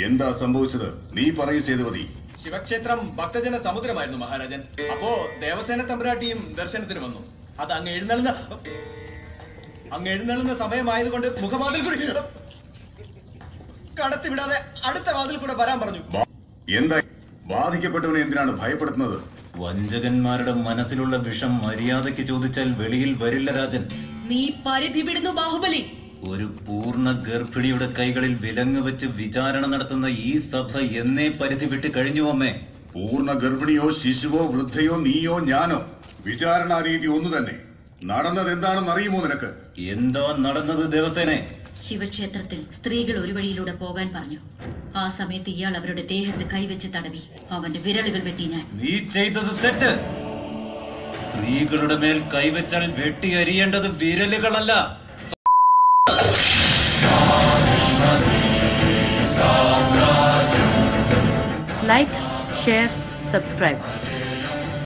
എന്താ സംഭവിച്ചത്? നീ പറയൂ സേതുപതി. ശിവക്ഷേത്രം ഭക്തജന സമുദ്രമായിരുന്നു മഹാരാജൻ. അപ്പോ ദേവസേന തമ്പുരാട്ടിയും ദർശനത്തിന് വന്നു. അത് അങ്ങ് എഴുന്നള്ളുന്ന സമയമായതുകൊണ്ട് മുഖവാതിൽ കൂടി കടത്തിവിടാതെ അടുത്ത വാതിൽ കൂടെ വരാൻ പറഞ്ഞു. എന്താ ബാധിക്കപ്പെട്ടവനെ എന്തിനാണ് ഭയപ്പെടുത്തുന്നത്? വഞ്ചകന്മാരുടെ മനസ്സിലുള്ള വിഷം മര്യാദയ്ക്ക് ചോദിച്ചാൽ വെളിയിൽ വരില്ല രാജൻ. നീ പരിധി വിടുന്നു ബാഹുബലി. ഒരു പൂർണ്ണ ഗർഭിണിയുടെ കൈകളിൽ വിലങ്ങ് വെച്ച് വിചാരണ നടത്തുന്ന ഈ സഭ എന്നേ പരിധി വിട്ട് കഴിഞ്ഞു അമ്മേ. പൂർണ്ണ ഗർഭിണിയോ ശിശുവോ വൃദ്ധയോ നീയോ ഞാനോ വിചാരണാ രീതി ഒന്നു തന്നെ. നടന്നത് എന്താണെന്ന് അറിയുമോ നിനക്ക്? എന്താ നടന്നത് ദേവസേനെ? ശിവക്ഷേത്രത്തിൽ സ്ത്രീകൾ ഒരു വഴിയിലൂടെ പോകാൻ പറഞ്ഞു. ആ സമയത്ത് ഇയാൾ അവരുടെ ദേഹത്ത് കൈവച്ച് തടവി അവന്റെ വിരലുകൾ വെട്ടി ഞാൻ. നീ ചെയ്തത് തെറ്റ്. സ്ത്രീകളുടെ മേൽ കൈവച്ചാൽ വെട്ടി അരിയേണ്ടത് വിരലുകളല്ല. Like, share, subscribe.